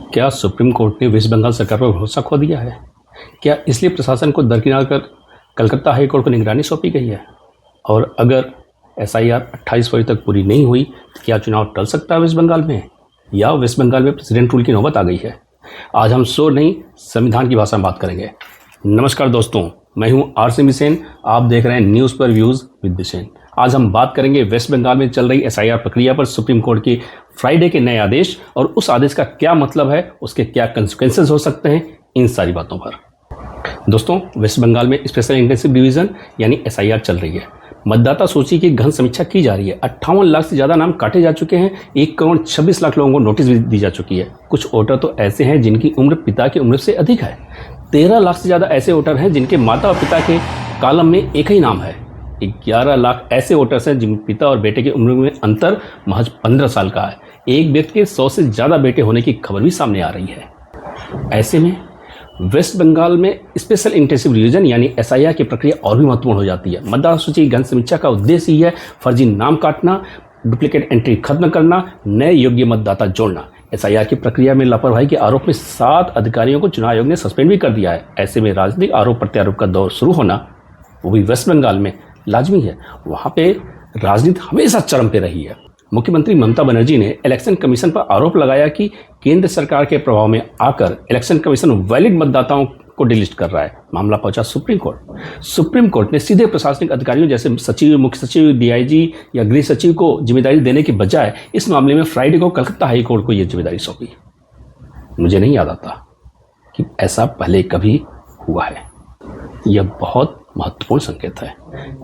क्या supreme court ने waste Bengal सरकार पर भरोसा खो दिया है? क्या इसलिए प्रशासन को दरकिनार कर कलकत्ता हाई कोर्ट को निगरानी सौंपी गई है? और अगर एसआईआर 28 फरवरी तक पूरी नहीं हुई तो क्या चुनाव टल सकता है वेस्ट बंगाल में, या वेस्ट बंगाल में प्रेसिडेंट रूल की नौबत आ गई है? आज हम शोर नहीं, संविधान की भाषा में बात करेंगे। नमस्कार दोस्तों, मैं हूं आर.सी. बिसेन। आप देख रहे हैं न्यूज़ पर व्यूज़ विद बिसेन। आज हम बात करेंगे वेस्ट बंगाल में चल रही एसआईआर प्रक्रिया पर, सुप्रीम कोर्ट की फ्राइडे के नए आदेश और उस आदेश का क्या मतलब है, उसके क्या कंसिक्वेंसेस हो सकते हैं, इन सारी बातों पर। दोस्तों, वेस्ट बंगाल में स्पेशल इंटेंसिव डिवीजन यानी एसआईआर चल रही है। मतदाता सूची की गहन समीक्षा की जा रही है। 58 लाख से ज़्यादा नाम काटे जा चुके हैं। 1,26,00,000 लोगों को नोटिस भी दी जा चुकी है। कुछ वोटर तो ऐसे हैं जिनकी उम्र पिता की उम्र से अधिक है। 13 लाख से ज़्यादा ऐसे वोटर हैं जिनके माता और पिता के कॉलम में एक ही नाम है। 11 लाख ऐसे वोटर्स हैं जिन पिता और बेटे की उम्र में अंतर महज 15 साल का है। एक व्यक्ति के 100 से ज़्यादा बेटे होने की खबर भी सामने आ रही है। ऐसे में वेस्ट बंगाल में स्पेशल इंटेंसिव रिवीजन यानी एसआईआर की प्रक्रिया और भी महत्वपूर्ण हो जाती है। मतदाता सूची गहन समीक्षा का उद्देश्य ही है फर्जी नाम काटना, डुप्लीकेट एंट्री खत्म करना, नए योग्य मतदाता जोड़ना। एसआईआर की प्रक्रिया में लापरवाही के आरोप में 7 अधिकारियों को चुनाव आयोग ने सस्पेंड भी कर दिया है। ऐसे में राजनीतिक आरोप प्रत्यारोप का दौर शुरू होना, वो भी वेस्ट बंगाल में, लाजमी है। वहाँ पे राजनीति हमेशा चरम पे रही है। मुख्यमंत्री ममता बनर्जी ने इलेक्शन कमीशन पर आरोप लगाया कि केंद्र सरकार के प्रभाव में आकर इलेक्शन कमीशन वैलिड मतदाताओं को डिलीट कर रहा है। मामला पहुंचा सुप्रीम कोर्ट। सुप्रीम कोर्ट ने सीधे प्रशासनिक अधिकारियों जैसे सचिव, मुख्य सचिव, डीआईजी या गृह सचिव को जिम्मेदारी देने के बजाय इस मामले में फ्राइडे को कलकत्ता हाई कोर्ट को यह जिम्मेदारी सौंपी। मुझे नहीं याद आता कि ऐसा पहले कभी हुआ है। यह बहुत महत्वपूर्ण संकेत है।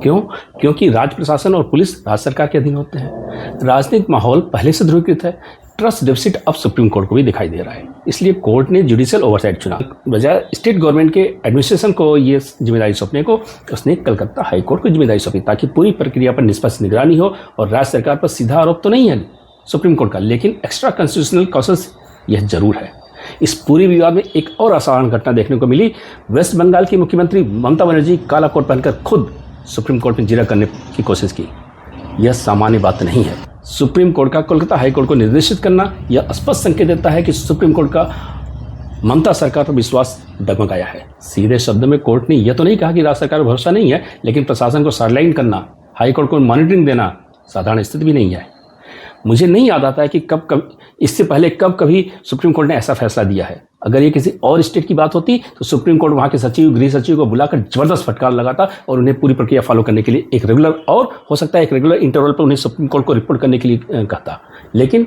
क्यों? क्योंकि राज्य प्रशासन और पुलिस राज्य सरकार के अधीन होते हैं। राजनीतिक माहौल पहले से ध्रुवीकृत है। ट्रस्ट डेफिसिट अब सुप्रीम कोर्ट को भी दिखाई दे रहा है। इसलिए कोर्ट ने जुडिशियल ओवरसाइट चुना। बजाय स्टेट गवर्नमेंट के एडमिनिस्ट्रेशन को ये जिम्मेदारी सौंपने को, उसने कलकत्ता हाई कोर्ट को जिम्मेदारी सौंपी ताकि पूरी प्रक्रिया पर निष्पक्ष निगरानी हो। और राज्य सरकार पर सीधा आरोप तो नहीं है सुप्रीम कोर्ट का, लेकिन एक्स्ट्रा कॉन्स्टिट्यूशनल कॉसेस यह जरूर है। इस पूरी विवाद में एक और असाधारण घटना देखने को मिली। वेस्ट बंगाल की मुख्यमंत्री ममता बनर्जी काला कोट पहनकर खुद सुप्रीम कोर्ट में जिरह करने की कोशिश की। यह सामान्य बात नहीं है। सुप्रीम कोर्ट का कोलकाता हाई कोर्ट को निर्देशित करना यह स्पष्ट संकेत देता है कि सुप्रीम कोर्ट का ममता सरकार पर विश्वास डगमगाया है। सीधे शब्द में कोर्ट ने यह तो नहीं कहा कि राज्य सरकार पर भरोसा नहीं है, लेकिन प्रशासन को साइडलाइन करना, हाई कोर्ट को मॉनिटरिंग देना साधारण स्थिति भी नहीं है। मुझे नहीं याद आता है कि इससे पहले कब कभी सुप्रीम कोर्ट ने ऐसा फैसला दिया है। अगर ये किसी और स्टेट की बात होती तो सुप्रीम कोर्ट वहाँ के सचिव, गृह सचिव को बुलाकर जबरदस्त फटकार लगाता और उन्हें पूरी प्रक्रिया फॉलो करने के लिए एक रेगुलर, और हो सकता है एक रेगुलर इंटरवल पर उन्हें सुप्रीम कोर्ट को रिपोर्ट करने के लिए कहता। लेकिन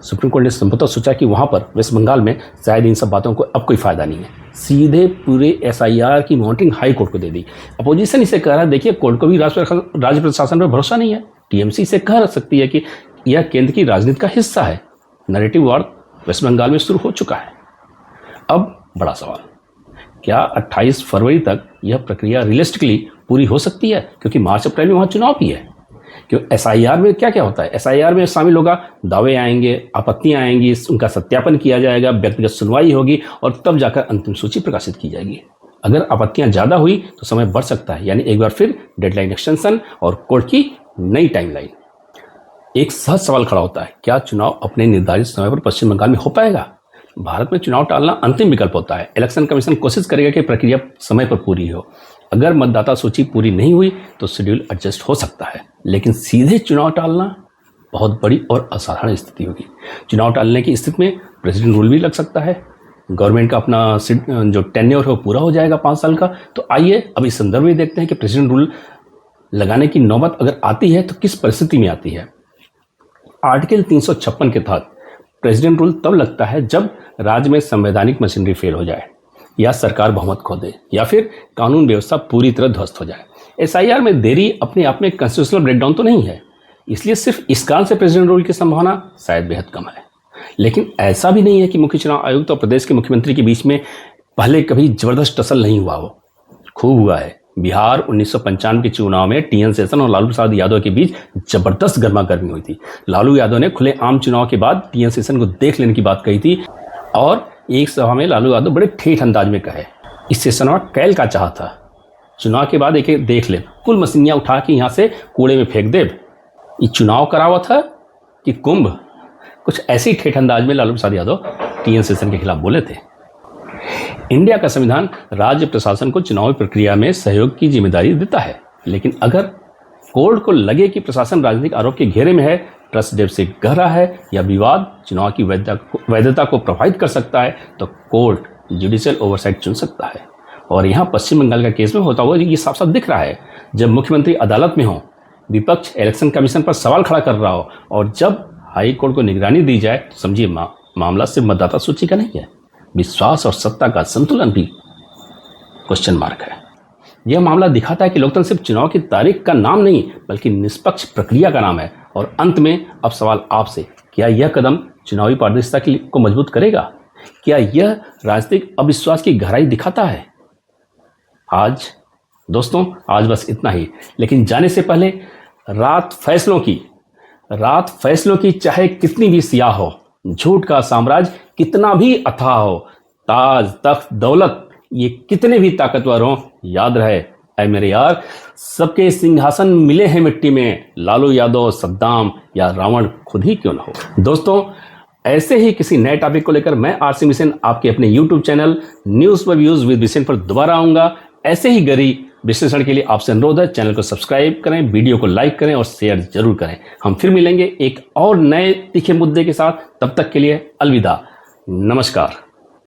सुप्रीम कोर्ट ने संभवतः सोचा कि वहाँ पर वेस्ट बंगाल में शायद इन सब बातों को अब कोई फायदा नहीं है। सीधे पूरे एसआईआर की मॉनिटरिंग हाई कोर्ट को दे दी। अपोजिशन इसे कह रहा है, देखिए कोर्ट को भी राज्य प्रशासन पर भरोसा नहीं है। टीएमसी इसे कह सकती है कि यह केंद्र की राजनीति का हिस्सा है। नैरेटिव वॉर वेस्ट बंगाल में शुरू हो चुका है। अब बड़ा सवाल, क्या 28 फरवरी तक यह प्रक्रिया रियलिस्टिकली पूरी हो सकती है? क्योंकि मार्च अप्रैल में वहाँ चुनाव भी है। क्यों एसआईआर में क्या क्या होता है? एसआईआर में शामिल होगा, दावे आएंगे, आपत्तियां आएंगी, उनका सत्यापन किया जाएगा, व्यक्तिगत सुनवाई होगी और तब जाकर अंतिम सूची प्रकाशित की जाएगी। अगर आपत्तियां ज़्यादा हुई तो समय बढ़ सकता है, यानी एक बार फिर डेडलाइन एक्सटेंशन और कोर्ट की नई टाइमलाइन। एक सहज सवाल खड़ा होता है, क्या चुनाव अपने निर्धारित समय पर पश्चिम बंगाल में हो पाएगा? भारत में चुनाव टालना अंतिम विकल्प होता है। इलेक्शन कमीशन कोशिश करेगा कि प्रक्रिया समय पर पूरी हो। अगर मतदाता सूची पूरी नहीं हुई तो शेड्यूल एडजस्ट हो सकता है, लेकिन सीधे चुनाव टालना बहुत बड़ी और असाधारण स्थिति होगी। चुनाव टालने की स्थिति में प्रेसिडेंट रूल भी लग सकता है। गवर्नमेंट का अपना जो टेन्योर है वो पूरा हो जाएगा 5 साल का। तो आइए अब इस संदर्भ में देखते हैं कि प्रेसिडेंट रूल लगाने की नौबत अगर आती है तो किस परिस्थिति में आती है। आर्टिकल 356 के तहत प्रेसिडेंट रूल तब लगता है जब राज्य में संवैधानिक मशीनरी फेल हो जाए, या सरकार बहुमत खो दे, या फिर कानून व्यवस्था पूरी तरह ध्वस्त हो जाए। एसआईआर में देरी अपने आप में कॉन्स्टिट्यूशनल ब्रेकडाउन तो नहीं है, इसलिए सिर्फ इस कारण से प्रेसिडेंट रूल की संभावना शायद बेहद कम है। लेकिन ऐसा भी नहीं है कि मुख्य चुनाव आयुक्त और प्रदेश के मुख्यमंत्री के बीच में पहले कभी जबरदस्त टसल नहीं हुआ हो। खूब हुआ है। बिहार 1995 के चुनाव में टीएन शेषन और लालू प्रसाद यादव के बीच जबरदस्त गर्मा गर्मी हुई थी। लालू यादव ने खुले आम चुनाव के बाद टीएन शेषन को देख लेने की बात कही थी और एक सभा में लालू यादव बड़े ठेठ अंदाज में कहे, इस शेषनवा कैल का चाह था, चुनाव के बाद एक देख ले, कुल मशीनियां उठा के यहाँ से कूड़े में फेंक दे। ये चुनाव करावा था कि कुंभ? कुछ ऐसे ही ठेठ अंदाज में लालू प्रसाद यादव टीएन शेषन के खिलाफ बोले थे। इंडिया का संविधान राज्य प्रशासन को चुनावी प्रक्रिया में सहयोग की जिम्मेदारी देता है, लेकिन अगर कोर्ट को लगे कि प्रशासन राजनीतिक आरोप के घेरे में है, ट्रस्ट डेफिसिट गहरा है या विवाद चुनाव की वैधता को प्रभावित कर सकता है, तो कोर्ट जुडिशियल ओवरसाइट चुन सकता है। और यहाँ पश्चिम बंगाल का केस में होता हुआ ये साफ साफ दिख रहा है। जब मुख्यमंत्री अदालत में हो, विपक्ष इलेक्शन कमीशन पर सवाल खड़ा कर रहा हो, और जब हाई कोर्ट को निगरानी दी जाए, तो समझिए मामला सिर्फ मतदाता सूची का नहीं है, विश्वास और सत्ता का संतुलन भी क्वेश्चन मार्क है। यह मामला दिखाता है कि लोकतंत्र सिर्फ चुनाव की तारीख का नाम नहीं, बल्कि निष्पक्ष प्रक्रिया का नाम है। और अंत में अब सवाल आपसे, क्या यह कदम चुनावी पारदर्शिता को मजबूत करेगा? क्या यह राजनीतिक अविश्वास की गहराई दिखाता है? दोस्तों आज बस इतना ही, लेकिन जाने से पहले रात फैसलों की चाहे कितनी भी सियाह हो, झूठ का साम्राज्य कितना भी अथाह हो, ताज तख्त दौलत ये कितने भी ताकतवर हों, याद रहे ऐ मेरे यार, सबके सिंहासन मिले हैं मिट्टी में, लालू यादव, सद्दाम या रावण खुद ही क्यों ना हो। दोस्तों ऐसे ही किसी नए टॉपिक को लेकर मैं आरसी मिशन आपके अपने यूट्यूब चैनल न्यूज पर व्यूज विद मिशन पर दोबारा आऊंगा। ऐसे ही गहरी विश्लेषण के लिए आपसे अनुरोध है, चैनल को सब्सक्राइब करें, वीडियो को लाइक करें और शेयर जरूर करें। हम फिर मिलेंगे एक और नए तीखे मुद्दे के साथ, तब तक के लिए अलविदा, नमस्कार।